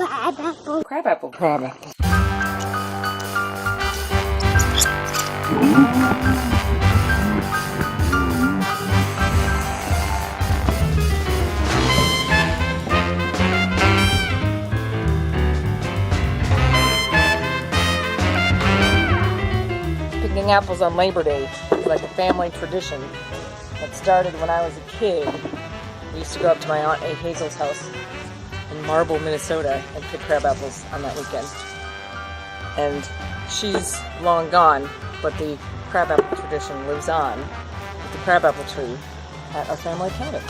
Crabapple. Crabapple. Crabapple. Picking apples on Labor Day is like a family tradition that started when I was a kid. We used to go up to my Aunt Hazel's house in Marble, Minnesota, and pick crab apples on that weekend. And she's long gone, but the crabapple tradition lives on with the crabapple tree at our family cabin.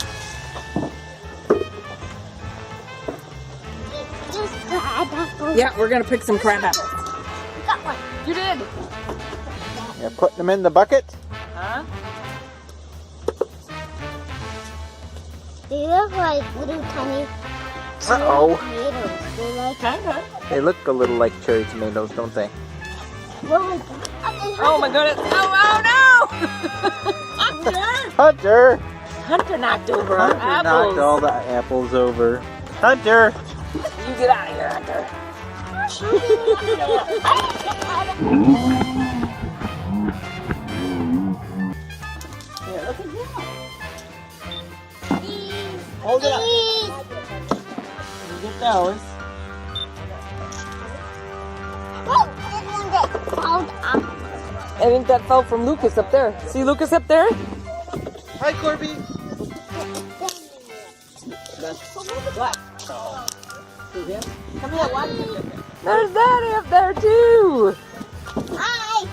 Just crabapple. Yeah, we're gonna pick some crab apples. Got one. You did. You're putting them in the bucket? Huh? They look like little tiny Uh-oh. tomatoes. They're like Kinda. They look a little like cherry tomatoes, don't they? Oh my goodness. Oh no! Hunter! Hunter knocked over our Hunter apples. knocked all the apples over. Hunter! You get out of here, Hunter. Here, look at that. Hold it up. You get those. I think that fell from Lucas up there. See Lucas up there? Hi, Corby! What? See him? Come here, watch. There's Daddy up there too. Hi.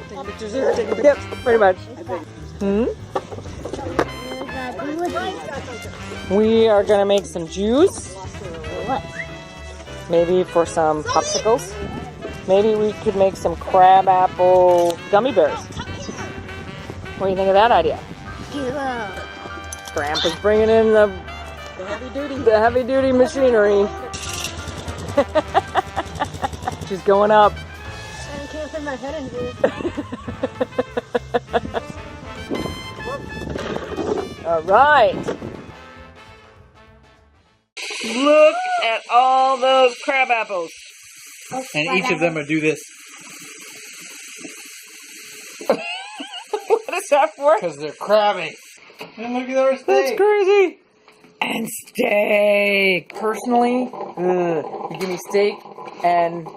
Take pictures here. Take pictures. Yep, pretty much. We are gonna make some juice. What? Maybe for some popsicles. Maybe we could make some crab apple gummy bears. What do you think of that idea? Grandpa's bringing in the heavy duty machinery. She's going up. I can't fit my head in here. All right. Look at all those crab apples. And each of them would do this. What is that for? Because they're crabby. And look at our steak. That's crazy. And steak. Personally, you give me steak and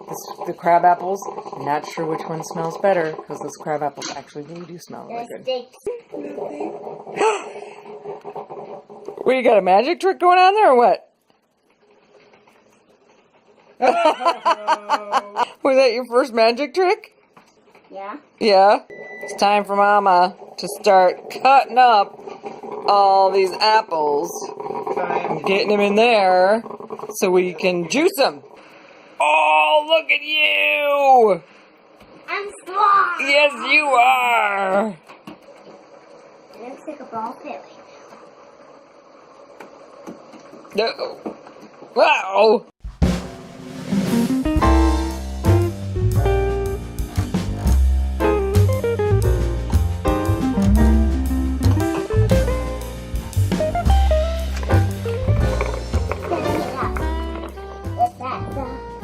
the crab apples. I'm not sure which one smells better because those crab apples actually really do smell really good. What, you got a magic trick going on there or what? Was that your first magic trick? Yeah. Yeah. It's time for Mama to start cutting up all these apples. Getting them in there so we can juice them. Oh, look at you! I'm strong. Yes, you are. It looks like a ball pit. No. Wow.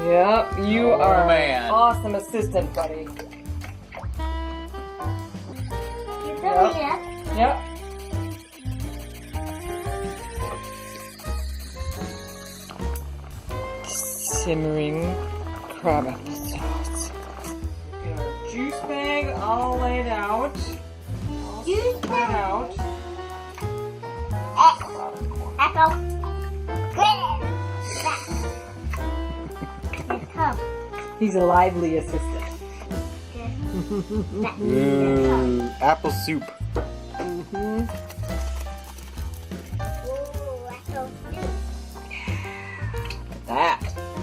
Yep, you are an awesome assistant, buddy. Yep. Simmering crabapple sauce. Get our juice bag all laid out. All spread out. Apple. He's a lively assistant. Ooh, apple soup. That.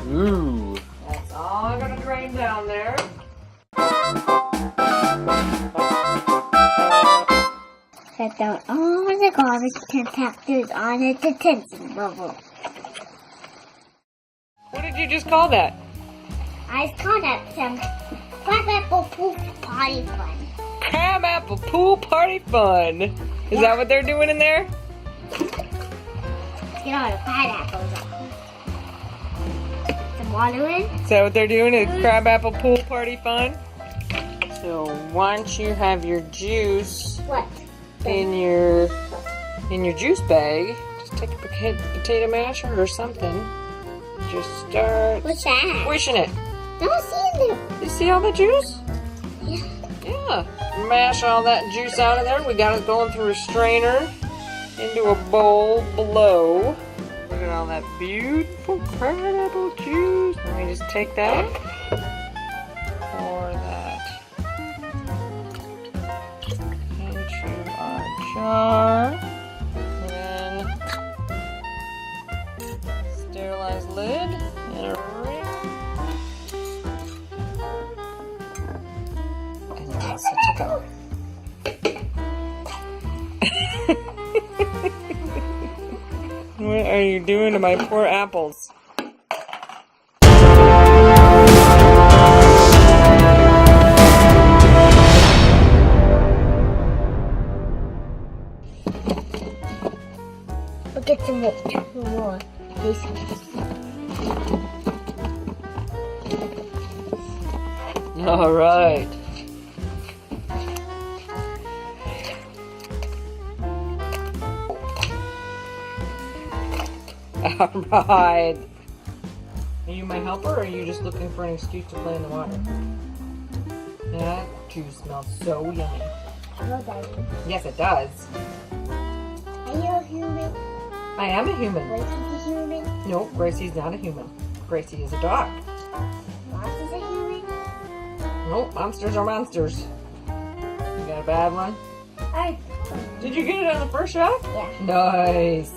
Ooh. That's all I'm gonna drain down there. Set down all the garbage compactors on a detention bubble. What did you just call that? I called up some Crabapple pool party fun. Crabapple pool party fun. Is that what they're doing in there? get all the pineapples off. Some water in. Is that what they're doing? Is Crabapple pool party fun? So once you have your juice What? in your juice bag, just take a potato masher or something. Just start What's that? squishing it. Don't see it. You see all the juice? Yeah. Yeah. Mash all that juice out of there. We got it going through a strainer into a bowl below. Look at all that beautiful Crabapple juice. Let me just take that. Pour that into our jar. Then sterilize lid and a ring. And you're set to go. What are you doing to my poor apples? We'll get some more. All right. All right. Are you my helper, or are you just looking for an excuse to play in the water? That juice smells so yummy. No, Daddy. Yes, it does. Are you a human? I am a human. Gracie's a human? No, Gracie's not a human. Gracie is a dog. Monster's a human? Nope, monsters are monsters. You got a bad one? Did you get it on the first shot? Yeah. Nice.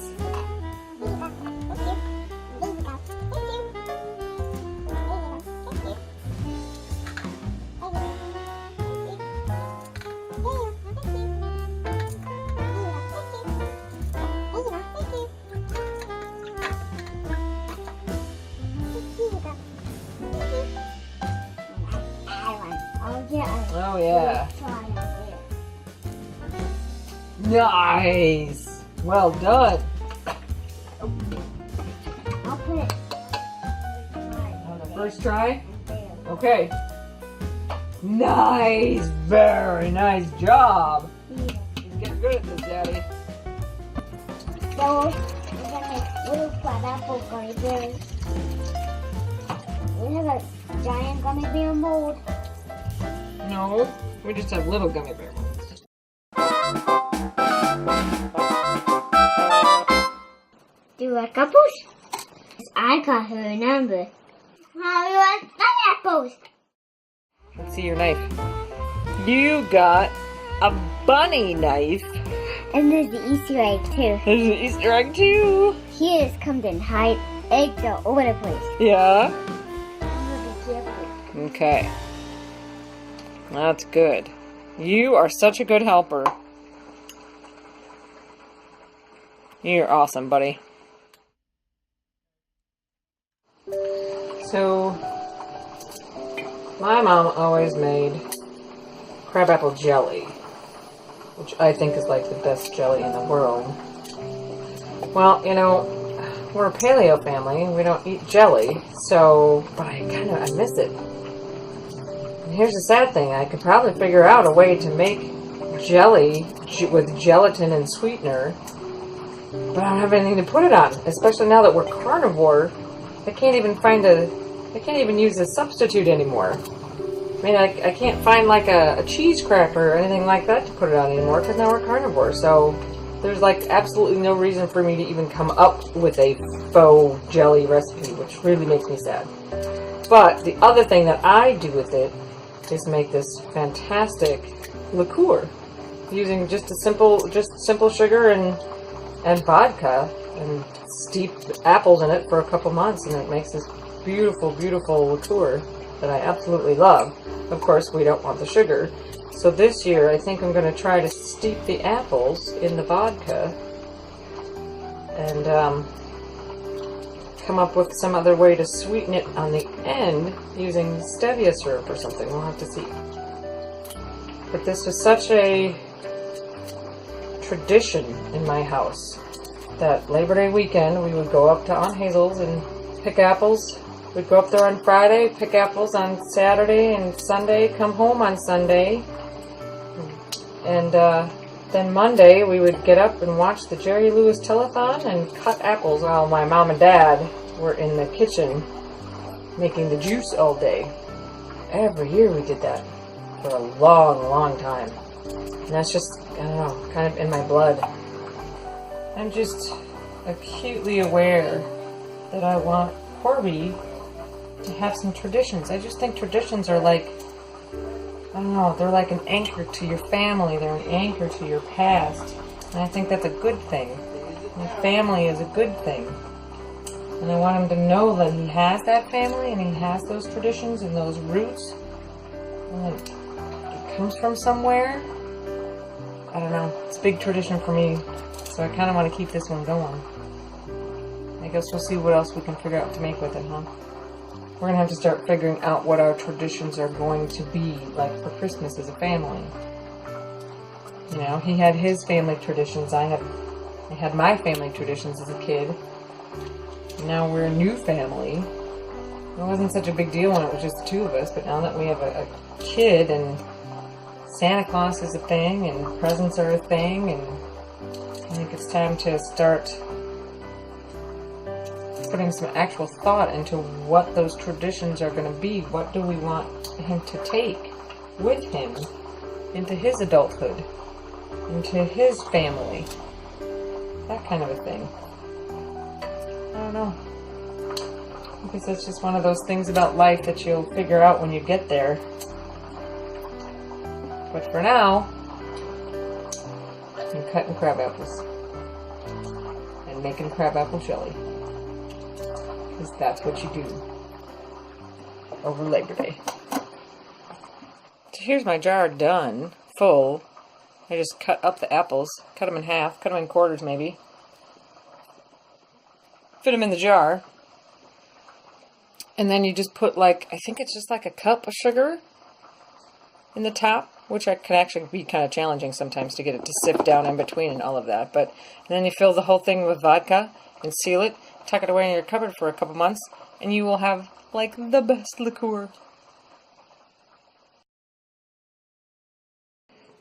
Oh yeah. Nice. Well done. I'll put it On the first try? Okay. Nice. Very nice job. He's getting good at this, Daddy. So, we're gonna make little Crabapple gummy bears. We have a giant gummy bear mold. No, we just have little gummy bear ones. Do you like apples? I got her number. How do you like pineapples? Let's see your knife. You got a bunny knife. And there's the Easter egg too. There's an Easter egg too. Here's comes in hide eggs all over the place. Yeah. I'm gonna be careful. Okay. That's good. You are such a good helper. You're awesome, buddy. So, my mom always made crabapple jelly, which I think is like the best jelly in the world. Well, you know, we're a paleo family and we don't eat jelly, so, but I miss it. And here's the sad thing, I could probably figure out a way to make jelly with gelatin and sweetener, but I don't have anything to put it on, especially now that we're carnivore. I can't even use a substitute anymore. I mean, I can't find like a cheese cracker or anything like that to put it on anymore because now we're carnivore. So there's like absolutely no reason for me to even come up with a faux jelly recipe, which really makes me sad. But the other thing that I do with it is make this fantastic liqueur using just simple sugar and vodka, and steep apples in it for a couple months, and it makes this beautiful, beautiful liqueur that I absolutely love. Of course, we don't want the sugar. So this year, I think I'm going to try to steep the apples in the vodka and come up with some other way to sweeten it on the end using stevia syrup or something. We'll have to see. But this was such a tradition in my house that Labor Day weekend, we would go up to Aunt Hazel's and pick apples. We'd go up there on Friday, pick apples on Saturday and Sunday, come home on Sunday. And then Monday, we would get up and watch the Jerry Lewis telethon and cut apples while my mom and dad were in the kitchen making the juice all day. Every year we did that for a long, long time. And that's just, I don't know, kind of in my blood. I'm just acutely aware that I want Corby to have some traditions. I just think traditions are like, I don't know, they're like an anchor to your family. They're an anchor to your past. And I think that's a good thing. My family is a good thing. And I want him to know that he has that family and he has those traditions and those roots. And it comes from somewhere. I don't know. It's a big tradition for me. So I kind of want to keep this one going. I guess we'll see what else we can figure out to make with it, huh? We're going to have to start figuring out what our traditions are going to be like for Christmas as a family. You know, he had his family traditions. I had my family traditions as a kid. Now we're a new family. It wasn't such a big deal when it was just the two of us, but now that we have a kid and Santa Claus is a thing and presents are a thing, and I think it's time to start putting some actual thought into what those traditions are going to be. What do we want him to take with him into his adulthood, into his family? That kind of a thing. I don't know. I guess that's just one of those things about life that you'll figure out when you get there. But for now, I'm cutting crab apples and making crabapple jelly. Because that's what you do over Labor Day. So here's my jar done, full. I just cut up the apples, cut them in half, cut them in quarters maybe. Fit them in the jar. And then you just put like, I think it's just like a cup of sugar in the top, which can actually be kind of challenging sometimes to get it to sift down in between and all of that. But then you fill the whole thing with vodka and seal it, tuck it away in your cupboard for a couple months, and you will have like the best liqueur.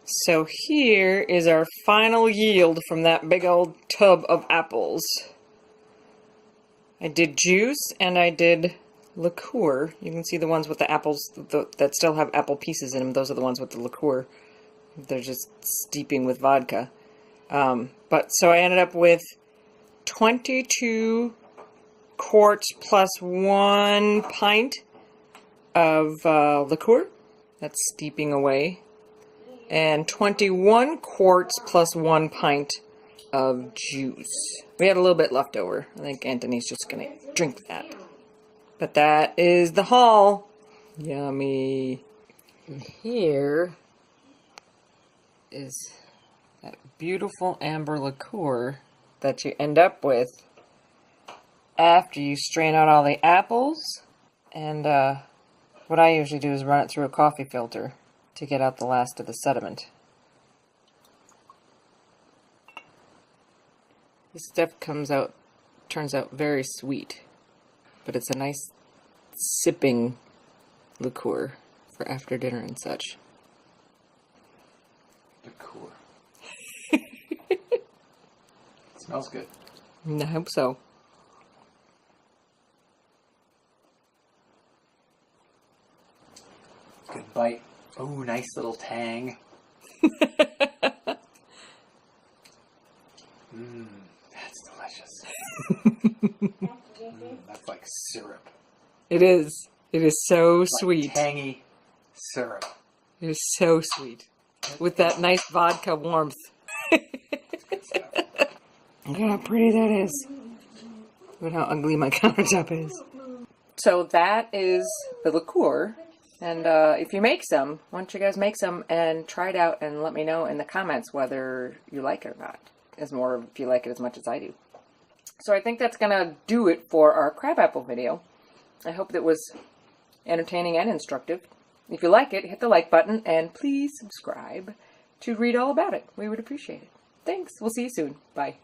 So here is our final yield from that big old tub of apples. I did juice and I did liqueur. You can see the ones with the apples that still have apple pieces in them. Those are the ones with the liqueur. They're just steeping with vodka. But so I ended up with 22 quarts plus 1 pint of liqueur. That's steeping away. And 21 quarts plus 1 pint of juice. We had a little bit left over. I think Anthony's just going to drink that. But that is the haul. Yummy. And here is that beautiful amber liqueur that you end up with after you strain out all the apples. And what I usually do is run it through a coffee filter to get out the last of the sediment. This stuff turns out very sweet, but it's a nice sipping liqueur for after dinner and such. Liqueur. Smells good. I hope so. Good bite. Oh, nice little tang. That's delicious. That's like syrup. It is. It is so Like sweet. tangy syrup. It is so sweet. With that nice vodka warmth. Look at how pretty that is. Look at how ugly my countertop is. So that is the liqueur. And if you make some, why don't you guys make some and try it out and let me know in the comments whether you like it or not. As more if you like it as much as I do. So I think that's going to do it for our crabapple video. I hope that was entertaining and instructive. If you like it, hit the like button and please subscribe to read all about it. We would appreciate it. Thanks. We'll see you soon. Bye.